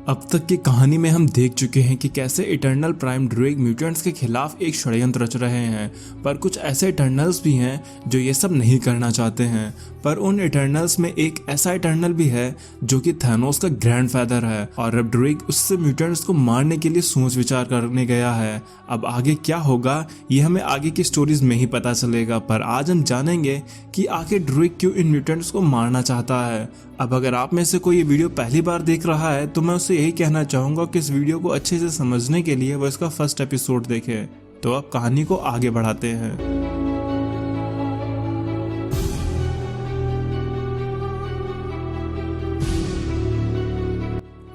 अब तक की कहानी में हम देख चुके हैं कि कैसे इटर्नल प्राइम ड्रूइग म्यूटेंट्स के खिलाफ एक षड्यंत्र रच रहे हैं, पर कुछ ऐसे इटर्नल्स भी हैं जो ये सब नहीं करना चाहते हैं। पर उन इटर्नल्स में एक ऐसा इटर्नल भी है जो कि थैनोस का ग्रैंडफादर है, और अब ड्रूइग उससे म्यूटेंट्स को मारने के लिए सोच विचार करने गया है। अब आगे क्या होगा ये हमें आगे की स्टोरीज में ही पता चलेगा, पर आज हम जानेंगे कि आखिर ड्रूइग क्यों इन म्यूटेंट्स को मारना चाहता है। अब अगर आप में से कोई ये वीडियो पहली बार देख रहा है तो मैं उससे यही कहना चाहूँगा कि इस वीडियो को अच्छे से समझने के लिए वो इसका फर्स्ट एपिसोड देखे। तो अब कहानी को आगे बढ़ाते हैं।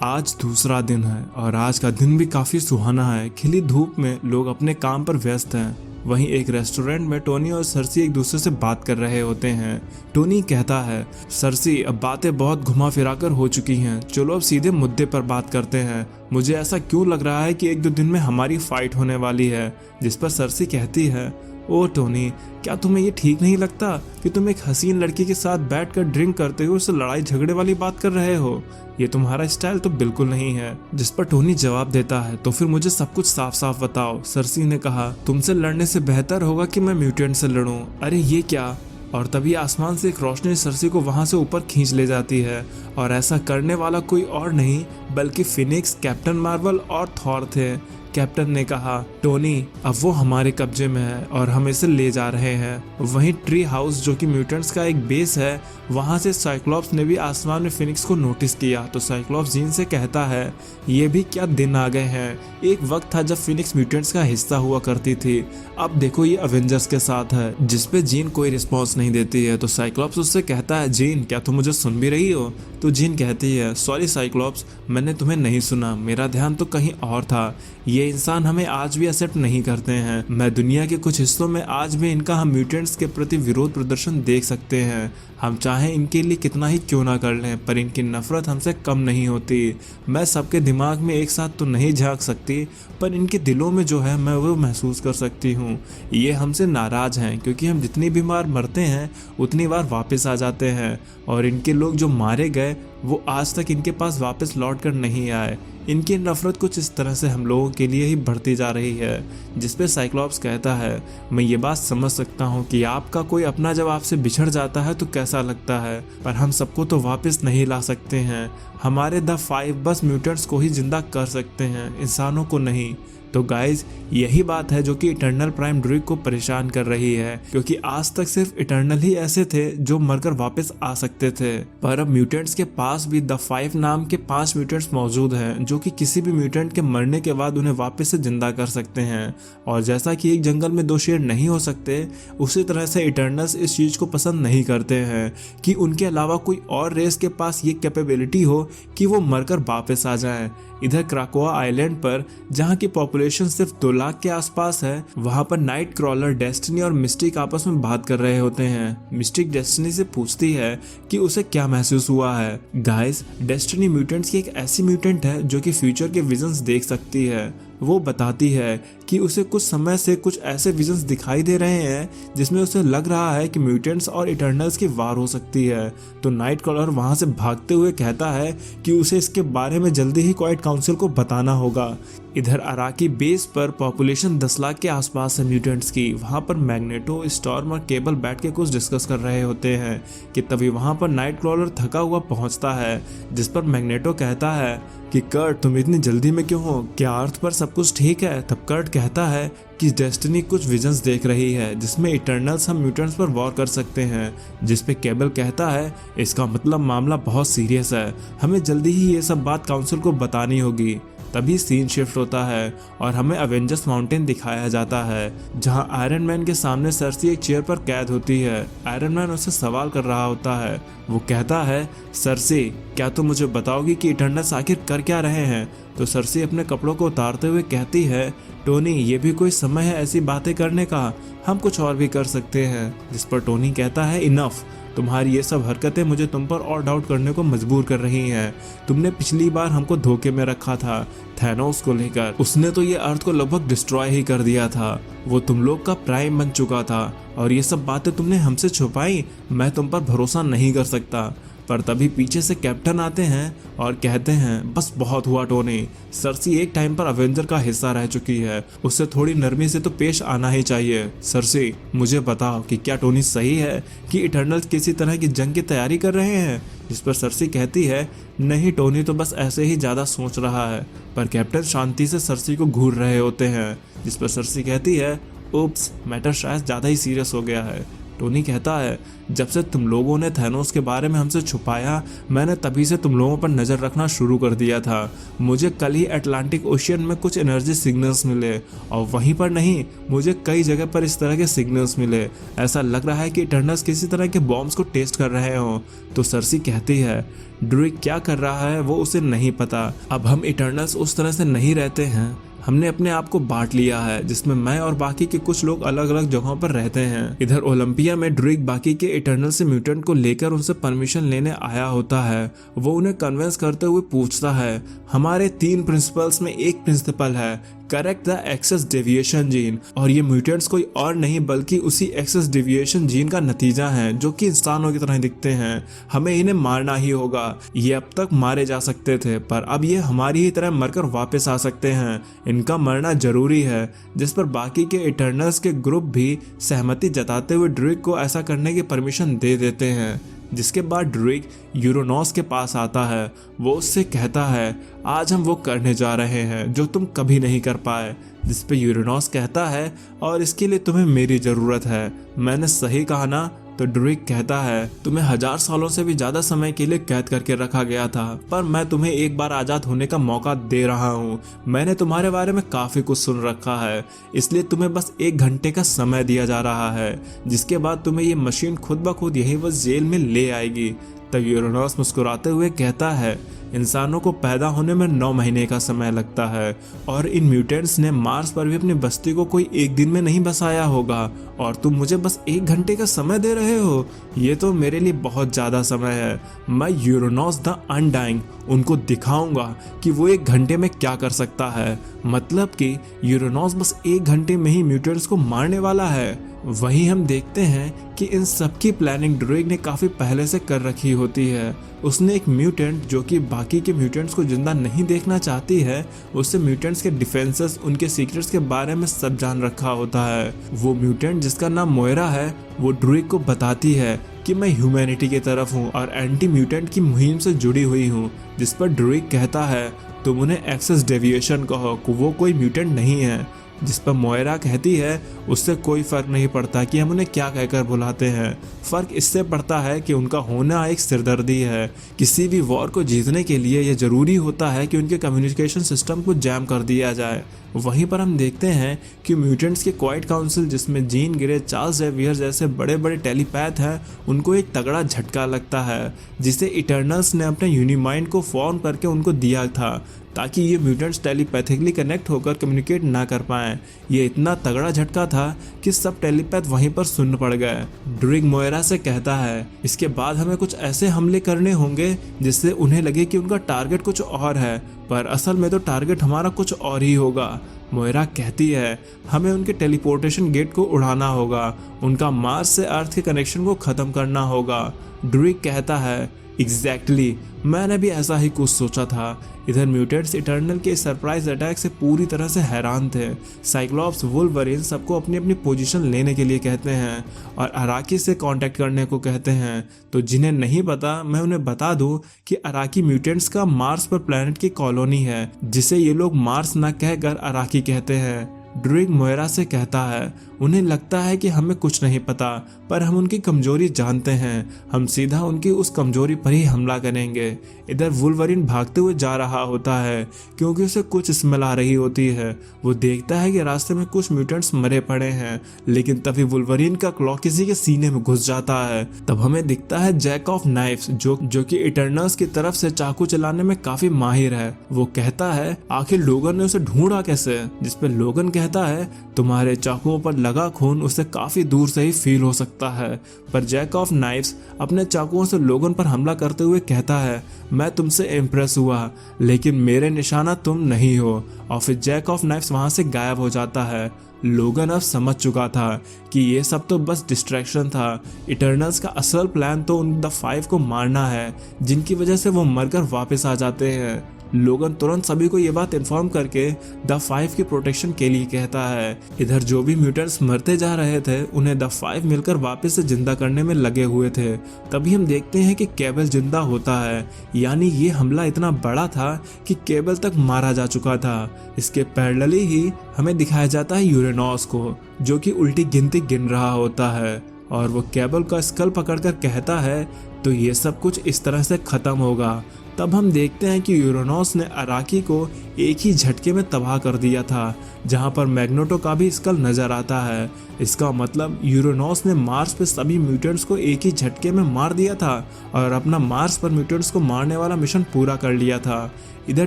आज दूसरा दिन है और आज का दिन भी काफी सुहाना है। खिली धूप में लोग अपने काम पर व्यस्त हैं। वहीं एक रेस्टोरेंट में टोनी और सर्सी एक दूसरे से बात कर रहे होते हैं। टोनी कहता है, सर्सी अब बातें बहुत घुमा फिराकर हो चुकी हैं, चलो अब सीधे मुद्दे पर बात करते हैं। मुझे ऐसा क्यों लग रहा है कि एक दो दिन में हमारी फाइट होने वाली है। जिस पर सर्सी कहती है, ओ टोनी, क्या तुम्हें ये ठीक नहीं लगता कि तुम एक हसीन लड़की के साथ बैठकर ड्रिंक करते हुए उससे लड़ाई झगड़े वाली बात कर रहे हो? ये तुम्हारा स्टाइल तो बिल्कुल नहीं है। जिस पर टोनी जवाब देता है, तो फिर मुझे सब कुछ साफ साफ बताओ। सर्सी ने कहा, तुमसे लड़ने से बेहतर होगा कि मैं म्यूटेंट से लड़ूं। अरे ये क्या? और तभी आसमान से एक रोशनी सर्सी को वहां से ऊपर खींच ले जाती है, और ऐसा करने वाला कोई और नहीं बल्कि फिनिक्स, कैप्टन मार्वल और थॉर थे। कैप्टन ने कहा, टोनी अब वो हमारे कब्जे में है और हम इसे ले जा रहे हैं। वहीं ट्री हाउस जो कि म्यूटेंट्स का एक बेस है, वहां से साइक्लॉप्स ने भी आसमान में फिनिक्स को नोटिस किया। तो साइक्लॉप्स जीन से कहता है, ये भी क्या दिन आ गए हैं। एक वक्त था जब फिनिक्स म्यूटेंट्स का हिस्सा हुआ करती थी, अब देखो ये अवेंजर्स के साथ है। जिसपे जीन कोई रिस्पॉन्स नहीं देती है। तो साइक्लॉप्स उससे कहता है, जीन क्या तुम मुझे सुन भी रही हो? तो जीन कहती है, सॉरी साइक्लॉप्स, मैंने तुम्हें नहीं सुना, मेरा ध्यान तो कहीं और था। ये इंसान हमें आज भी एक्सेप्ट नहीं करते हैं। मैं दुनिया के कुछ हिस्सों में आज भी इनका हम म्यूटेंट्स के प्रति विरोध प्रदर्शन देख सकते हैं। हम चाहें इनके लिए कितना ही क्यों ना कर लें, पर इनकी नफरत हमसे कम नहीं होती। मैं सबके दिमाग में एक साथ तो नहीं झांक सकती, पर इनके दिलों में जो है मैं वो महसूस कर सकती हूँ। ये हमसे नाराज हैं क्योंकि हम जितनी भी बार मरते हैं उतनी बार वापस आ जाते हैं, और इनके लोग जो मारे गए वो आज तक इनके पास वापस लौट कर नहीं आए। इनकी नफरत कुछ इस तरह से हम लोगों के लिए ही बढ़ती जा रही है। जिसपे साइक्लॉप्स कहता है, मैं ये बात समझ सकता हूँ कि आपका कोई अपना जब आपसे बिछड़ जाता है तो कैसा लगता है, पर हम सबको तो वापस नहीं ला सकते हैं। हमारे द 5 बस म्यूटेंट्स को ही जिंदा कर सकते हैं, इंसानों को नहीं। तो गाइज यही बात है जो कि इटर्नल प्राइम ड्रूइग को परेशान कर रही है, क्योंकि आज तक सिर्फ इटर्नल ही ऐसे थे जो मरकर वापस आ सकते थे, पर अब म्यूटेंट्स के पास भी द 5 नाम के 5 म्यूटेंट्स मौजूद हैं जो कि किसी भी म्यूटेंट के मरने के बाद उन्हें वापस से जिंदा कर सकते हैं। और जैसा कि एक जंगल में 2 शेर नहीं हो सकते, उसी तरह से इटर्नल्स इस चीज को पसंद नहीं करते हैं कि उनके अलावा कोई और रेस के पास ये कैपेबिलिटी हो कि वो मरकर वापस आ जाए। इधर क्राकोआ आइलैंड पर, जहाँ की पॉपुलेशन सिर्फ 2 लाख के आसपास है, वहाँ पर नाइट क्रॉलर, डेस्टिनी और मिस्टिक आपस में बात कर रहे होते हैं। मिस्टिक डेस्टिनी से पूछती है कि उसे क्या महसूस हुआ है। गाइस, डेस्टिनी म्यूटेंट्स की एक ऐसी म्यूटेंट है जो कि फ्यूचर के विजन्स देख सकती है। वो बताती है कि उसे कुछ समय से कुछ ऐसे विजन्स दिखाई दे रहे हैं जिसमें उसे लग रहा है कि म्यूटेंट्स और इटर्नल्स की वार हो सकती है। तो नाइट क्रॉलर वहां से भागते हुए कहता है कि उसे इसके बारे में जल्दी ही क्वाइट काउंसिल को बताना होगा। इधर अराकी बेस पर पॉपुलेशन 10 लाख के आसपास है म्यूटेंट्स की। वहां पर मैग्नेटो, स्टॉर्म और केबल बैठ के कुछ डिस्कस कर रहे होते हैं कि तभी वहां पर नाइट क्रॉलर थका हुआ पहुंचता है। जिस पर मैग्नेटो कहता है कि कर्ट, तुम इतनी जल्दी में क्यों हो? क्या अर्थ पर सब कुछ ठीक है? तब कर्ट कहता है कि डेस्टिनी कुछ विजन्स देख रही है जिसमें इटर्नल्स हम म्यूटेंट्स पर वॉर कर सकते हैं। जिस पे केबल कहता है, इसका मतलब मामला बहुत सीरियस है, हमें जल्दी ही ये सब बात काउंसिल को बतानी होगी। तभी सीन शिफ्ट होता है और हमें अवेंजर्स माउंटेन दिखाया जाता है, जहां आयरन मैन के सामने सर्सी एक चेयर पर कैद होती है। आयरन मैन उससे सवाल कर रहा होता है। वो कहता है, सर्सी क्या तुम मुझे बताओगी कि इटर्नल्स आखिर कर क्या रहे हैं? तो सर्सी अपने कपड़ों को उतारते हुए कहती है, टोनी ये भी कोई समय है ऐसी बातें करने का, हम कुछ और भी कर सकते हैं। जिस पर टोनी कहता है, इनफ, तुम्हारी ये सब हरकतें मुझे तुम पर और डाउट करने को मजबूर कर रही हैं। तुमने पिछली बार हमको धोखे में रखा था थैनोस को लेकर, उसने तो ये अर्थ को लगभग डिस्ट्रॉय ही कर दिया था। वो तुम लोग का प्राइम बन चुका था और ये सब बातें तुमने हमसे छुपाई। मैं तुम पर भरोसा नहीं कर सकता। पर तभी पीछे से कैप्टन आते हैं और कहते हैं बस बहुत हुआ टोनी, सर्सी एक टाइम पर अवेंजर का हिस्सा रह चुकी है, उससे थोड़ी नरमी से तो पेश आना ही चाहिए। सर्सी मुझे बताओ कि क्या टोनी सही है कि इटर्नल्स किसी तरह की जंग की तैयारी कर रहे हैं? जिस पर सर्सी कहती है नहीं टोनी तो बस ऐसे ही ज़्यादा सोच रहा है। पर कैप्टन शांति से सर्सी को घूर रहे होते हैं, जिस पर सर्सी कहती है उप्स, मैटर शायद ज़्यादा ही सीरियस हो गया है। टोनी कहता है जब से तुम लोगों ने थैनोस के बारे में हमसे छुपाया, मैंने तभी से तुम लोगों पर नज़र रखना शुरू कर दिया था। मुझे कल ही अटलांटिक ओशियन में कुछ एनर्जी सिग्नल्स मिले और वहीं पर नहीं, मुझे कई जगह पर इस तरह के सिग्नल्स मिले। ऐसा लग रहा है कि इटर्नल्स किसी तरह के बॉम्ब्स को टेस्ट कर रहे हों। तो सर्सी कहती है ड्रूइग क्या कर रहा है वो उसे नहीं पता। अब हम इटर्नल्स उस तरह से नहीं रहते हैं, हमने अपने आप को बांट लिया है, जिसमें मैं और बाकी के कुछ लोग अलग अलग जगहों पर रहते हैं। इधर ओलंपिया में ड्रूइग बाकी के इटर्नल से म्यूटेंट को लेकर उनसे परमिशन लेने आया होता है। वो उन्हें कन्विंस करते हुए पूछता है हमारे 3 प्रिंसिपल्स में एक प्रिंसिपल है correct the excess deviation gene, और ये म्यूटेंट्स कोई और नहीं बल्कि उसी एक्सेस डेविएशन जीन का नतीजा है जो कि इंसानों की तरह दिखते हैं। हमें इन्हें मारना ही होगा। ये अब तक मारे जा सकते थे पर अब ये हमारी ही तरह मरकर वापस आ सकते हैं। इनका मरना जरूरी है। जिस पर बाकी के इटर्नल्स के ग्रुप भी सहमति जताते हुए ड्रूइग को ऐसा करने की परमिशन दे देते हैं। जिसके बाद ड्रूइग यूरोनॉस के पास आता है। वो उससे कहता है आज हम वो करने जा रहे हैं जो तुम कभी नहीं कर पाए। जिस पे यूरोनॉस कहता है और इसके लिए तुम्हें मेरी ज़रूरत है। मैंने सही कहा ना? तो ड्रूइग कहता है तुम्हें 1000 सालों से भी ज्यादा समय के लिए कैद करके रखा गया था, पर मैं तुम्हें एक बार आजाद होने का मौका दे रहा हूँ। मैंने तुम्हारे बारे में काफी कुछ सुन रखा है, इसलिए तुम्हें बस 1 घंटे का समय दिया जा रहा है, जिसके बाद तुम्हें ये मशीन खुद ब खुद यहीं बस जेल में ले आएगी। तब यूरेनस मुस्कुराते हुए कहता है इंसानों को पैदा होने में 9 महीने का समय लगता है और इन म्यूटेंट्स ने मार्स पर भी अपनी बस्ती को कोई 1 दिन में नहीं बसाया होगा, और तुम मुझे बस 1 घंटे का समय दे रहे हो। ये तो मेरे लिए बहुत ज़्यादा समय है। मैं यूरेनस द अनडाइंग उनको दिखाऊंगा कि वो 1 घंटे में क्या कर सकता है। मतलब कि यूरेनस बस 1 घंटे में ही म्यूटेंट्स को मारने वाला है। वहीं हम देखते हैं कि इन सब की प्लानिंग ड्रूइग ने काफ़ी पहले से कर रखी होती है। उसने एक म्यूटेंट जो कि बाकी के म्यूटेंट्स को जिंदा नहीं देखना चाहती है, उससे म्यूटेंट्स के डिफेंसेस, उनके सीक्रेट्स के बारे में सब जान रखा होता है। वो म्यूटेंट जिसका नाम मोयरा है, वो ड्रूइग को बताती है कि मैं ह्यूमैनिटी की तरफ हूँ और एंटी म्यूटेंट की मुहिम से जुड़ी हुई हूँ। जिस पर ड्रूइग कहता है तुम उन्हें एक्सेस डेविएशन कहो, वो कोई म्यूटेंट नहीं है। जिस पर मोयरा कहती है उससे कोई फर्क नहीं पड़ता कि हम उन्हें क्या कहकर बुलाते हैं, फर्क इससे पड़ता है कि उनका होना एक सिरदर्दी है। किसी भी वॉर को जीतने के लिए यह जरूरी होता है कि उनके कम्युनिकेशन सिस्टम को जैम कर दिया जाए। वहीं पर हम देखते हैं कि म्यूटेंट्स के क्वाइट काउंसिल, जिसमें जीन ग्रे, चार्ल्स जेवियर जैसे बड़े बड़े टेलीपैथ हैं, उनको एक तगड़ा झटका लगता है, जिसे इटर्नल्स ने अपने यूनिमाइंड को फॉर्म करके उनको दिया था ताकि ये म्यूटेंट्स टेलीपैथिकली कनेक्ट होकर कम्युनिकेट ना कर पाएं। ये इतना तगड़ा झटका था कि सब टेलीपैथ वहीं पर सुन्न पड़ गए। ड्रूइग मोयरा से कहता है इसके बाद हमें कुछ ऐसे हमले करने होंगे जिससे उन्हें लगे कि उनका टारगेट कुछ और है, पर असल में तो टारगेट हमारा कुछ और ही होगा। मोयरा कहती है हमें उनके टेलीपोर्टेशन गेट को उड़ाना होगा, उनका मार्स से अर्थ के कनेक्शन को ख़त्म करना होगा। ड्रूइग कहता है एग्जैक्टली, मैंने भी ऐसा ही कुछ सोचा था। इधर म्यूटेंट्स इटर्नल के सरप्राइज अटैक से पूरी तरह से हैरान थे। साइक्लॉप्स, वुल्वरीन सबको अपनी अपनी पोजीशन लेने के लिए कहते हैं और अराकी से कांटेक्ट करने को कहते हैं। तो जिन्हें नहीं पता मैं उन्हें बता दूं कि अराकी म्यूटेंट्स का मार्स पर प्लैनेट की कॉलोनी है, जिसे ये लोग मार्स न कहकर अराकी कहते हैं। ड्रूइग मोयरा से कहता है उन्हें लगता है कि हमें कुछ नहीं पता, पर हम उनकी कमजोरी जानते हैं, हम सीधा उनकी उस कमजोरी पर ही हमला करेंगे। इधर वुल्वरीन भागते हुए जा रहा होता है क्योंकि उसे कुछ स्मेल आ रही होती है। वो देखता है कि रास्ते में कुछ म्यूटेंट्स मरे पड़े हैं, लेकिन तभी वुल्वरीन का क्लॉ किसी के सीने में घुस जाता है। तब हमें दिखता है जैक ऑफ नाइफ्स जो कि इटर्नल्स की तरफ से चाकू चलाने में काफी माहिर है। वो कहता है आखिर लोगन ने उसे ढूंढा कैसे? जिस पे लोगन कहता है तुम्हारे चाकुओं पर लगा खून उसे काफी दूर से ही फील हो सकता है। पर जैक ऑफ नाइफ्स अपने चाकुओं से लोगन पर हमला करते हुए कहता है मैं तुमसे इम्प्रेस हुआ, लेकिन मेरे निशाना तुम नहीं हो। और फिर जैक ऑफ नाइफ्स वहां से गायब हो जाता है। लोगन अब समझ चुका था कि ये सब तो बस डिस्ट्रैक्शन था। इटर्नल्स का असल प्लान तो उन द फाइव को मारना है, जिनकी वजह से वो मरकर वापस आ जाते हैं। लोगन तुरंत सभी को ये बात इन्फॉर्म करके द फाइव की प्रोटेक्शन के लिए कहता है। इधर जो भी म्यूटेंट्स मरते जा रहे थे उन्हें द फाइव मिलकर वापस से जिंदा करने में लगे हुए थे। तभी हम देखते हैं कि केबल जिंदा होता है, यानी ये हमला इतना बड़ा था कि केबल तक मारा जा चुका था। इसके पैरेलली ही हमें दिखाया जाता है यूरेनॉस को, जो कि उल्टी गिनती गिन रहा होता है और वो केबल का स्कल पकड़कर कहता है तो ये सब कुछ इस तरह से खत्म होगा। तब हम देखते हैं कि यूरेनॉस ने अराकी को एक ही झटके में तबाह कर दिया था, जहां पर मैग्नेटो का भी स्कल नजर आता है। इसका मतलब यूरेनॉस ने मार्स पे सभी म्यूटेंट्स को एक ही झटके में मार दिया था और अपना मार्स पर म्यूटेंट्स को मारने वाला मिशन पूरा कर लिया था। इधर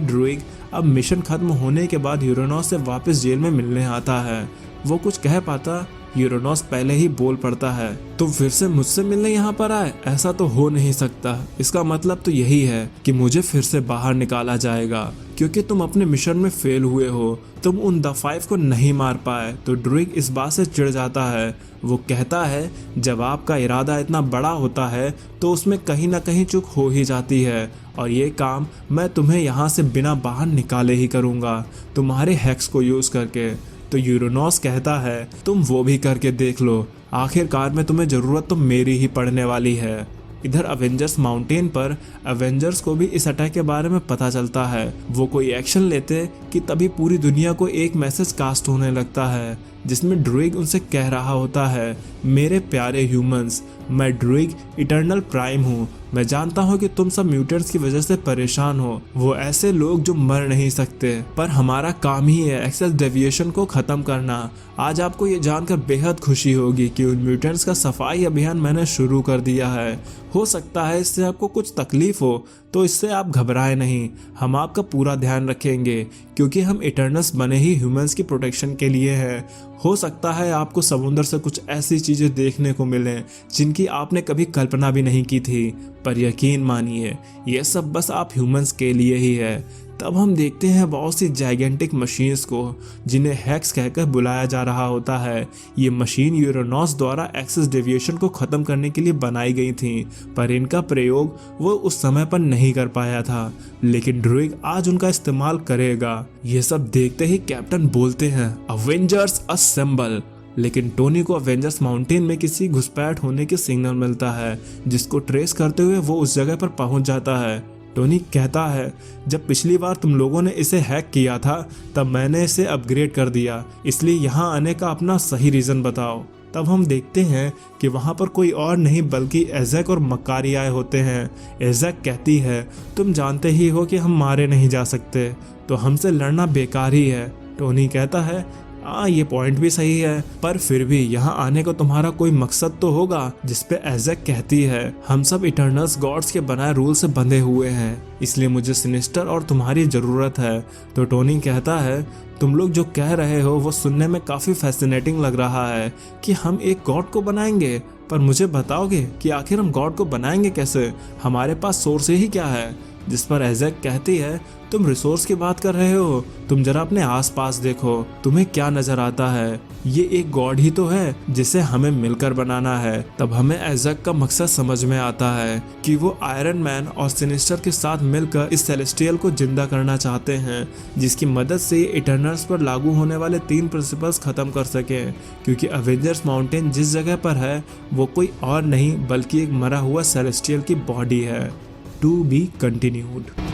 ड्रूइग अब मिशन खत्म होने के बाद यूरेनॉस से वापस जेल में मिलने आता है। वो कुछ कह पाता, यूरेनॉस पहले ही बोल पड़ता है, तुम फिर से मुझसे मिलने यहाँ पर आए? ऐसा तो हो नहीं सकता। इसका मतलब तो यही है कि मुझे फिर से बाहर निकाला जाएगा क्योंकि तुम अपने मिशन में फेल हुए हो, तुम उन द फाइव को नहीं मार पाए। तो ड्रूइग इस बात से चिढ़ जाता है। वो कहता है जब आपका इरादा इतना बड़ा होता है तो उसमें कहीं ना कहीं चूक हो ही जाती है, और ये काम मैं तुम्हें यहाँ से बिना बाहर निकाले ही करूँगा, तुम्हारे हैक्स को यूज करके। तो यूरेनॉस कहता है तुम वो भी करके देख लो, आखिरकार में तुम्हें जरूरत तो मेरी ही पड़ने वाली है। इधर अवेंजर्स माउंटेन पर अवेंजर्स को भी इस अटैक के बारे में पता चलता है। वो कोई एक्शन लेते कि तभी पूरी दुनिया को एक मैसेज कास्ट होने लगता है, जिसमें ड्रूइग उनसे कह रहा होता है, मेरे प्यारे ह्यूमंस, मैं ड्रूइग इटर्नल प्राइम हूँ। मैं जानता हूँ कि तुम सब म्यूटेंट्स की वजह से परेशान हो, वो ऐसे लोग जो मर नहीं सकते, पर हमारा काम ही है एक्सेस डेविएशन को खत्म करना। आज आपको ये जानकर बेहद खुशी होगी कि उन म्यूटेंट्स का सफाई अभियान मैंने शुरू कर दिया है। हो सकता है इससे आपको कुछ तकलीफ हो, तो इससे आप घबराएं नहीं, हम आपका पूरा ध्यान रखेंगे क्योंकि हम इटर्नल्स बने ही ह्यूमंस की प्रोटेक्शन के लिए हैं। हो सकता है आपको समुद्र से कुछ ऐसी चीजें देखने को मिलें जिनकी आपने कभी कल्पना भी नहीं की थी, पर यकीन मानिए ये सब बस आप ह्यूमंस के लिए ही है। तब हम देखते हैं बहुत सी जाइगेंटिक मशीन्स को, जिन्हें हैक्स कहकर बुलाया जा रहा होता है। ये मशीन यूरेनॉस द्वारा एक्सेस डेविएशन को खत्म करने के लिए बनाई गई थी, पर इनका प्रयोग वो उस समय पर नहीं कर पाया था, लेकिन ड्रूइग आज उनका इस्तेमाल करेगा। ये सब देखते ही कैप्टन बोलते हैं, अवेंजर्स असेंबल। लेकिन टोनी को अवेंजर्स माउंटेन में किसी घुसपैठ होने के सिग्नल मिलता है, जिसको ट्रेस करते हुए वो उस जगह पर पहुंच जाता है। टोनी कहता है, जब पिछली बार तुम लोगों ने इसे हैक किया था तब मैंने इसे अपग्रेड कर दिया, इसलिए यहाँ आने का अपना सही रीजन बताओ। तब हम देखते हैं कि वहाँ पर कोई और नहीं बल्कि एज़ेक और मकारी आए होते हैं। एज़ेक कहती है, तुम जानते ही हो कि हम मारे नहीं जा सकते, तो हमसे लड़ना बेकार ही है। टोनी कहता है, हाँ ये पॉइंट भी सही है, पर फिर भी यहाँ आने का तुम्हारा कोई मकसद तो होगा। जिसपे एज़ेक कहती है, हम सब इटर्नल्स गॉड्स के बनाए रूल से बंधे हुए हैं, इसलिए मुझे सिनिस्टर और तुम्हारी जरूरत है। तो टोनी कहता है, तुम लोग जो कह रहे हो वो सुनने में काफी फैसिनेटिंग लग रहा है कि हम एक गॉड को बनाएंगे, पर मुझे बताओगे कि आखिर हम गॉड को बनाएंगे कैसे? हमारे पास सोर्स ही क्या है? जिस पर एज़ेक कहती है, तुम रिसोर्स की बात कर रहे हो, तुम जरा अपने आसपास देखो, तुम्हें क्या नजर आता है? ये एक गॉड ही तो है जिसे हमें मिलकर बनाना है। तब हमें एज़ेक का मकसद समझ में आता है कि वो आयरन मैन और सिनिस्टर के साथ मिलकर इस सेलेस्टियल को जिंदा करना चाहते हैं, जिसकी मदद से इटर्नल्स पर लागू होने वाले 3 प्रिंसिपल्स खत्म कर सके। क्योंकि अवेंजर्स माउंटेन जिस जगह पर है वो कोई और नहीं बल्कि एक मरा हुआ सेलेस्टियल की बॉडी है। To be continued.